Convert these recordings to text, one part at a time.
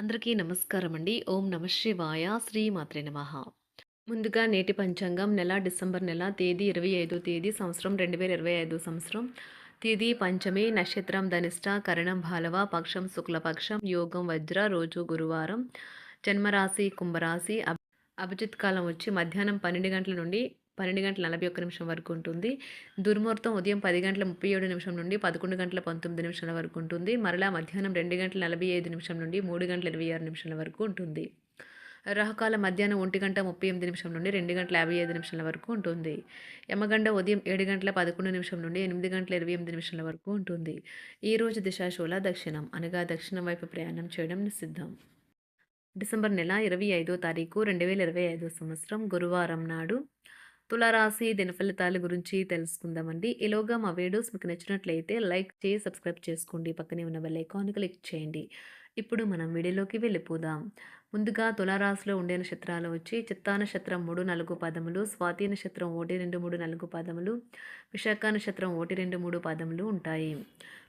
అందరికీ నమస్కారం అండి. ఓం నమ శివాయ. శ్రీ మాత్రే నమః. ముందుగా నేటి పంచాంగం నెల డిసెంబర్ నెల తేదీ 25 తేదీ సంవత్సరం 2025 సంవత్సరం. తిథి పంచమి, నక్షత్రం ధనిష్ట, కరణం బాలవ, పక్షం శుక్లపక్షం, యోగం వజ్ర, రోజు గురువారం, జన్మరాశి కుంభరాశి. అభిజిత్ కాలం వచ్చి మధ్యాహ్నం 12 గంటల నుండి 12 గంటల 41 నిమిషం వరకు ఉంటుంది. దుర్ముహూర్తం ఉదయం 10 గంటల 37 నిమిషం నుండి 11 గంటల 19 నిమిషాల వరకు ఉంటుంది. మరలా మధ్యాహ్నం 2 గంటల 45 నిమిషం నుండి 3 గంటల 26 నిమిషాల వరకు ఉంటుంది. రాహుకాలం మధ్యాహ్నం 1 గంట 38 నిమిషం నుండి 2 గంటల 55 నిమిషాల వరకు ఉంటుంది. యమగండ ఉదయం 7 గంటల 11 నిమిషం నుండి 8 గంటల 28 నిమిషాల వరకు ఉంటుంది. ఈరోజు దిశాశూల దక్షిణం, అనగా దక్షిణం వైపు ప్రయాణం చేయడం నిషిద్ధం. డిసెంబర్ నెల 25వ తారీఖు 2025 సంవత్సరం గురువారం నాడు తులారాశి దినఫలితాల గురించి తెలుసుకుందామండి. ఈలోగా మా వీడియోస్ మీకు నచ్చినట్లయితే లైక్ చేసి సబ్స్క్రైబ్ చేసుకోండి. పక్కనే ఉన్న బెల్ ఐకాన్ క్లిక్ చేయండి. ఇప్పుడు మనం వీడియోలోకి వెళ్ళిపోదాం. ముందుగా తులారాశిలో ఉండే నక్షత్రాలు వచ్చి చిత్తా నక్షత్రం 3, 4 పదములు, స్వాతి నక్షత్రం 1, 2, 3, 4 పదములు, విశాఖ నక్షత్రం 1, 2, 3 పదములు ఉంటాయి.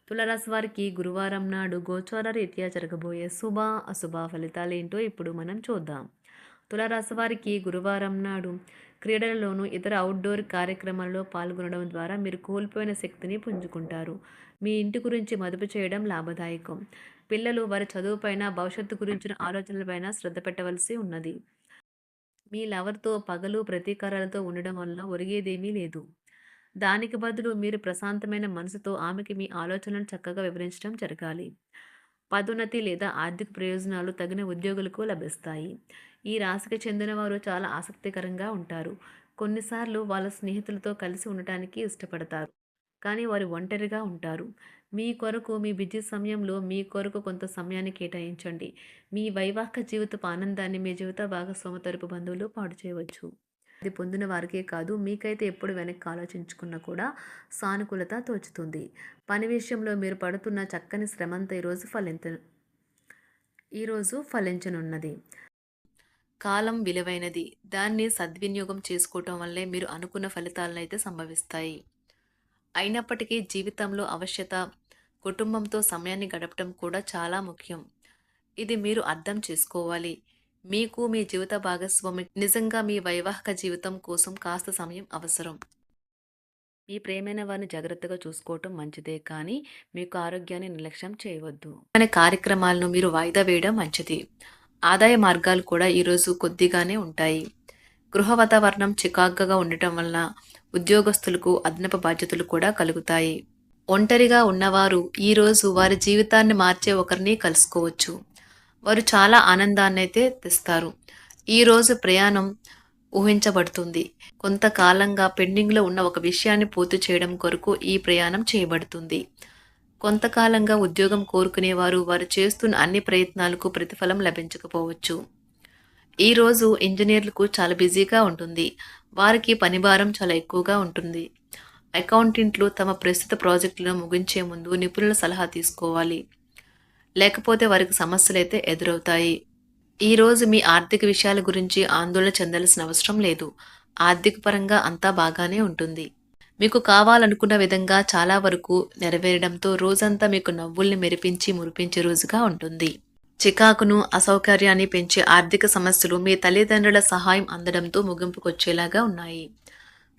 తులారాశి వారికి గురువారం నాడు గోచార రీత్యా జరగబోయే శుభ అశుభ ఫలితాలేంటో ఇప్పుడు మనం చూద్దాం. తులారాశి వారికి గురువారం నాడు క్రీడలలోనూ ఇతర అవుట్డోర్ కార్యక్రమాల్లో పాల్గొనడం ద్వారా మీరు కోల్పోయిన శక్తిని పుంజుకుంటారు. మీ ఇంటి గురించి మదుపు చేయడం లాభదాయకం. పిల్లలు వారి చదువుపైన, భవిష్యత్తు గురించిన ఆలోచనలపైన శ్రద్ధ పెట్టవలసి ఉన్నది. మీ లవర్తో పగలు ప్రతీకారాలతో ఉండడం వల్ల ఒరిగేదేమీ లేదు. దానికి బదులు మీరు ప్రశాంతమైన మనసుతో ఆమెకి మీ ఆలోచనలను చక్కగా వివరించడం జరగాలి. పదోన్నతి లేదా ఆర్థిక ప్రయోజనాలు తగిన ఉద్యోగులకు లభిస్తాయి. ఈ రాశికి చెందిన వారు చాలా ఆసక్తికరంగా ఉంటారు. కొన్నిసార్లు వాళ్ళ స్నేహితులతో కలిసి ఉండటానికి ఇష్టపడతారు, కానీ వారు ఒంటరిగా ఉంటారు. మీ కొరకు మీ బిజీ సమయంలో మీ కొరకు కొంత సమయాన్ని కేటాయించండి. మీ వైవాహిక జీవితపు ఆనందాన్ని మీ జీవిత భాగస్వామి తరపు బంధువులు పాడు చేయవచ్చు. అది పొందిన వారికే కాదు, మీకైతే ఎప్పుడు వెనక్కి ఆలోచించుకున్నా కూడా సానుకూలత తోచుతుంది. పని విషయంలో మీరు పడుతున్న చక్కని శ్రమంతా ఈరోజు ఫలించనున్నది. కాలం విలువైనది. దాన్ని సద్వినియోగం చేసుకోవటం వల్లే మీరు అనుకున్న ఫలితాలను అయితే సంభవిస్తాయి. అయినప్పటికీ జీవితంలో అవశ్యత, కుటుంబంతో సమయాన్ని గడపడం కూడా చాలా ముఖ్యం. ఇది మీరు అర్థం చేసుకోవాలి. మీకు మీ జీవిత భాగస్వామి నిజంగా మీ వైవాహిక జీవితం కోసం కాస్త సమయం అవసరం. మీ ప్రేమైన వారిని జాగ్రత్తగా చూసుకోవటం మంచిదే, కానీ మీకు ఆరోగ్యాన్ని నిర్లక్ష్యం చేయవద్దు. అనే కార్యక్రమాలను మీరు వాయిదా వేయడం మంచిది. ఆదాయ మార్గాలు కూడా ఈరోజు కొద్దిగానే ఉంటాయి. గృహ వాతావరణం చికాకుగా ఉండటం వల్ల ఉద్యోగస్తులకు అదనపు బాధ్యతలు కూడా కలుగుతాయి. ఒంటరిగా ఉన్నవారు ఈరోజు వారి జీవితాన్ని మార్చే ఒకరిని కలుసుకోవచ్చు. వారు చాలా ఆనందాన్ని అయితే తెస్తారు. ఈరోజు ప్రయాణం ఊహించబడుతుంది. కొంతకాలంగా పెండింగ్లో ఉన్న ఒక విషయాన్ని పూర్తి చేయడం కొరకు ఈ ప్రయాణం చేయబడుతుంది. కొంతకాలంగా ఉద్యోగం కోరుకునేవారు వారు చేస్తున్న అన్ని ప్రయత్నాలకు ప్రతిఫలం లభించకపోవచ్చు. ఈరోజు ఇంజనీర్లకు చాలా బిజీగా ఉంటుంది. వారికి పనిభారం చాలా ఎక్కువగా ఉంటుంది. అకౌంటెంట్లు తమ ప్రస్తుత ప్రాజెక్టులను ముగించే ముందు నిపుణుల సలహా తీసుకోవాలి, లేకపోతే వారికి సమస్యలు అయితే ఎదురవుతాయి. ఈరోజు మీ ఆర్థిక విషయాల గురించి ఆందోళన చెందాల్సిన అవసరం లేదు. ఆర్థిక పరంగా అంతా బాగానే ఉంటుంది. మీకు కావాలనుకున్న విధంగా చాలా వరకు నెరవేరడంతో రోజంతా మీకు నవ్వుల్ని మెరిపించి మురిపించే రోజుగా ఉంటుంది. చికాకును, అసౌకర్యాన్ని పెంచే ఆర్థిక సమస్యలు మీ తల్లిదండ్రుల సహాయం అందడంతో ముగింపుకొచ్చేలాగా ఉన్నాయి.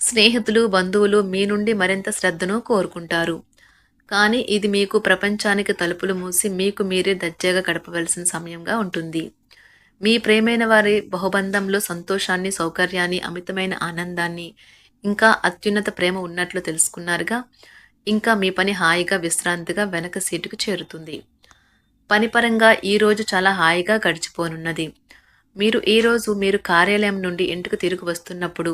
స్నేహితులు, బంధువులు మీ నుండి మరింత శ్రద్ధను కోరుకుంటారు. కానీ ఇది మీకు ప్రపంచానికి తలుపులు మూసి మీకు మీరే దర్జాగా గడపవలసిన సమయంగా ఉంటుంది. మీ ప్రేమైన వారి బహుబంధంలో సంతోషాన్ని, సౌకర్యాన్ని, అమితమైన ఆనందాన్ని, ఇంకా అత్యున్నత ప్రేమ ఉన్నట్లు తెలుసుకున్నారుగా. ఇంకా మీ పని హాయిగా, విశ్రాంతిగా వెనక సీటుకు చేరుతుంది. పనిపరంగా ఈరోజు చాలా హాయిగా గడిచిపోనున్నది. మీరు కార్యాలయం నుండి ఇంటికి తిరిగి వస్తున్నప్పుడు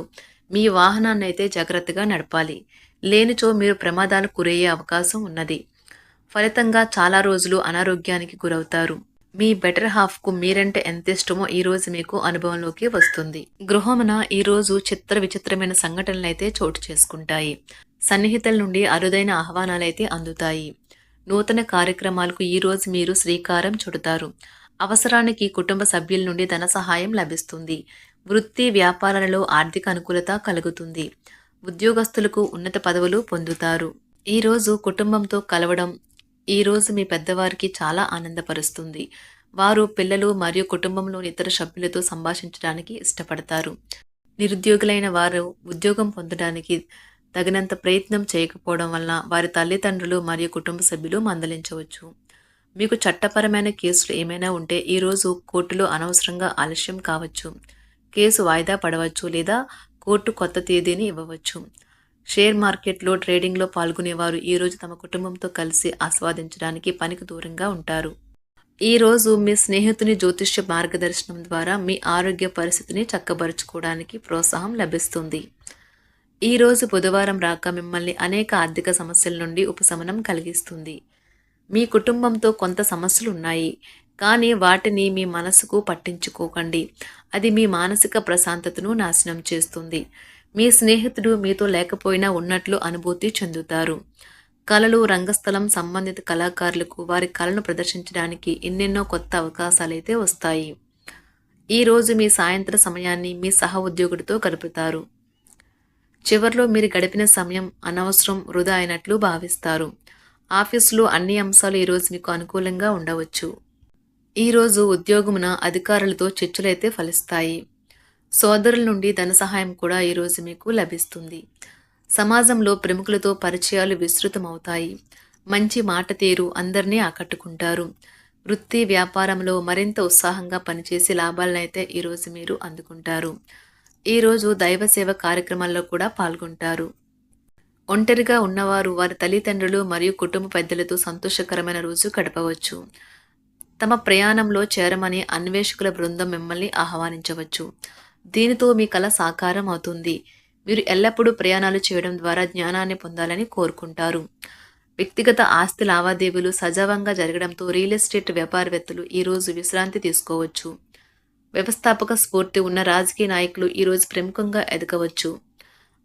మీ వాహనాన్ని అయితే జాగ్రత్తగా నడపాలి. లేనిచో మీరు ప్రమాదాలకు గురయ్యే అవకాశం ఉన్నది. ఫలితంగా చాలా రోజులు అనారోగ్యానికి గురవుతారు. మీ బెటర్ హాఫ్కు మీరంటే ఎంత ఇష్టమో ఈరోజు మీకు అనుభవంలోకి వస్తుంది. గృహమున ఈరోజు విచిత్రమైన సంఘటనలు అయితే చోటు చేసుకుంటాయి. సన్నిహితుల నుండి అరుదైన ఆహ్వానాలైతే అందుతాయి. నూతన కార్యక్రమాలకు ఈరోజు మీరు శ్రీకారం చుడతారు. అవసరానికి కుటుంబ సభ్యుల నుండి ధన సహాయం లభిస్తుంది. వృత్తి వ్యాపారాలలో ఆర్థిక అనుకూలత కలుగుతుంది. ఉద్యోగస్తులకు ఉన్నత పదవులు పొందుతారు. ఈరోజు కుటుంబంతో కలవడం ఈరోజు మీ పెద్దవారికి చాలా ఆనందపరుస్తుంది. వారు పిల్లలు మరియు కుటుంబంలోని ఇతర సభ్యులతో సంభాషించడానికి ఇష్టపడతారు. నిరుద్యోగులైన వారు ఉద్యోగం పొందడానికి తగినంత ప్రయత్నం చేయకపోవడం వలన వారి తల్లిదండ్రులు మరియు కుటుంబ సభ్యులు మందలించవచ్చు. మీకు చట్టపరమైన కేసులు ఏమైనా ఉంటే ఈరోజు కోర్టులో అనవసరంగా ఆలస్యం కావచ్చు. కేసు వాయిదా పడవచ్చు లేదా కోర్టు కొత్త తేదీని ఇవ్వవచ్చు. షేర్ మార్కెట్లో ట్రేడింగ్లో పాల్గొనేవారు ఈరోజు తమ కుటుంబంతో కలిసి ఆస్వాదించడానికి పనికి దూరంగా ఉంటారు. ఈరోజు మీ స్నేహితుని జ్యోతిష్య మార్గదర్శనం ద్వారా మీ ఆరోగ్య పరిస్థితిని చక్కబరుచుకోవడానికి ప్రోత్సాహం లభిస్తుంది. ఈరోజు బుధవారం రాక మిమ్మల్ని అనేక ఆర్థిక సమస్యల నుండి ఉపశమనం కలిగిస్తుంది. మీ కుటుంబంతో కొంత సమస్యలు ఉన్నాయి, కానీ వాటిని మీ మనసుకు పట్టించుకోకండి. అది మీ మానసిక ప్రశాంతతను నాశనం చేస్తుంది. మీ స్నేహితుడు మీతో లేకపోయినా ఉన్నట్లు అనుభూతి చెందుతారు. కళలు, రంగస్థలం సంబంధిత కళాకారులకు వారి కళను ప్రదర్శించడానికి ఎన్నెన్నో కొత్త అవకాశాలైతే వస్తాయి. ఈరోజు మీ సాయంత్ర సమయాన్ని మీ సహ ఉద్యోగుడితో గడుపుతారు. చివర్లో మీరు గడిపిన సమయం అనవసరం, వృధా అయినట్లు భావిస్తారు. ఆఫీసులో అన్ని అంశాలు ఈరోజు మీకు అనుకూలంగా ఉండవచ్చు. ఈరోజు ఉద్యోగమున అధికారులతో చర్చలైతే ఫలిస్తాయి. సోదరుల నుండి ధన సహాయం కూడా ఈరోజు మీకు లభిస్తుంది. సమాజంలో ప్రముఖులతో పరిచయాలు విస్తృతమవుతాయి. మంచి మాట తీరు అందరినీ ఆకట్టుకుంటారు. వృత్తి వ్యాపారంలో మరింత ఉత్సాహంగా పనిచేసి లాభాలనైతే ఈరోజు మీరు అందుకుంటారు. ఈరోజు దైవ సేవ కార్యక్రమాల్లో కూడా పాల్గొంటారు. ఒంటరిగా ఉన్నవారు వారి తల్లిదండ్రులు మరియు కుటుంబ పెద్దలతో సంతోషకరమైన రోజు గడపవచ్చు. తమ ప్రయాణంలో చేరమని అన్వేషకుల బృందం మిమ్మల్ని ఆహ్వానించవచ్చు. దీనితో మీ కల సాకారం అవుతుంది. మీరు ఎల్లప్పుడూ ప్రయాణాలు చేయడం ద్వారా జ్ఞానాన్ని పొందాలని కోరుకుంటారు. వ్యక్తిగత ఆస్తి లావాదేవీలు సజావంగా జరగడంతో రియల్ ఎస్టేట్ వ్యాపారవేత్తలు ఈరోజు విశ్రాంతి తీసుకోవచ్చు. వ్యవస్థాపక స్ఫూర్తి ఉన్న రాజకీయ నాయకులు ఈరోజు ప్రముఖంగా ఎదగవచ్చు.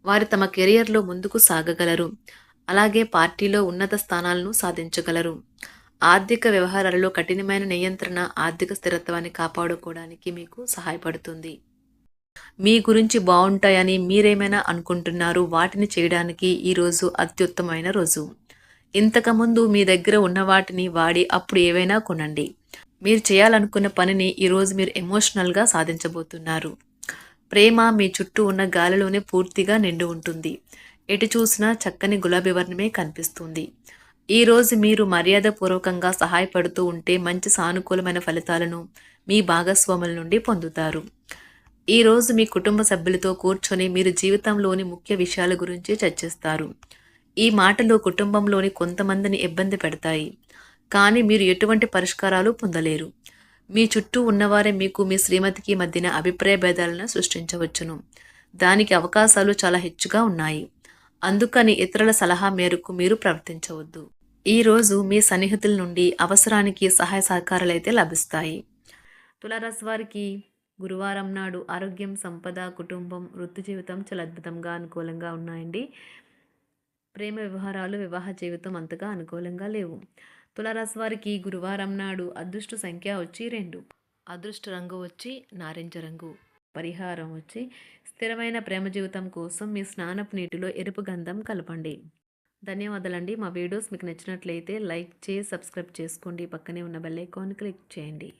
వారు తమ కెరియర్లో ముందుకు సాగగలరు. అలాగే పార్టీలో ఉన్నత స్థానాలను సాధించగలరు. ఆర్థిక వ్యవహారాలలో కఠినమైన నియంత్రణ ఆర్థిక స్థిరత్వాన్ని కాపాడుకోవడానికి మీకు సహాయపడుతుంది. మీ గురించి బాగుంటాయని మీరేమైనా అనుకుంటున్నారు, వాటిని చేయడానికి ఈరోజు అత్యుత్తమైన రోజు. ఇంతకుముందు మీ దగ్గర ఉన్న వాటిని వాడి అప్పుడు ఏవైనా కొనండి. మీరు చేయాలనుకున్న పనిని ఈరోజు మీరు ఎమోషనల్గా సాధించబోతున్నారు. ప్రేమ మీ చుట్టూ ఉన్న గాలిలోనే పూర్తిగా నిండి ఉంటుంది. ఎటు చూసినా చక్కని గులాబీ వర్ణమే కనిపిస్తుంది. ఈరోజు మీరు మర్యాదపూర్వకంగా సహాయపడుతూ ఉంటే మంచి సానుకూలమైన ఫలితాలను మీ భాగస్వాముల నుండి పొందుతారు. ఈరోజు మీ కుటుంబ సభ్యులతో కూర్చొని మీరు జీవితంలోని ముఖ్య విషయాల గురించి చర్చిస్తారు. ఈ మాటలు కుటుంబంలోని కొంతమందిని ఇబ్బంది పెడతాయి, కానీ మీరు ఎటువంటి పరిష్కారాలు పొందలేరు. మీ చుట్టూ ఉన్నవారే మీకు మీ శ్రీమతికి మధ్యన అభిప్రాయ భేదాలను సృష్టించవచ్చును. దానికి అవకాశాలు చాలా హెచ్చుగా ఉన్నాయి. అందుకని ఇతరుల సలహా మేరకు మీరు ప్రవర్తించవద్దు. ఈరోజు మీ సన్నిహితుల నుండి అవసరానికి సహాయ సహకారాలైతే లభిస్తాయి. తులారాశి వారికి గురువారం నాడు ఆరోగ్యం, సంపద, కుటుంబం, వృత్తి జీవితం చాలా అద్భుతంగా అనుకూలంగా ఉన్నాయండి. ప్రేమ వ్యవహారాలు, వివాహ జీవితం అంతగా అనుకూలంగా లేవు. తులారాశి వారికి గురువారం నాడు అదృష్ట సంఖ్య వచ్చి 2, అదృష్ట రంగు వచ్చి నారింజ రంగు, పరిహారం వచ్చి స్థిరమైన ప్రేమ జీవితం కోసం మీ స్నానపు నీటిలో ఎరుపు గంధం కలపండి. ధన్యవాదాలండి. మా వీడియోస్ మీకు నచ్చినట్లయితే లైక్ చేసి సబ్స్క్రైబ్ చేసుకోండి. పక్కనే ఉన్న బెల్ ఐకాన్ క్లిక్ చేయండి.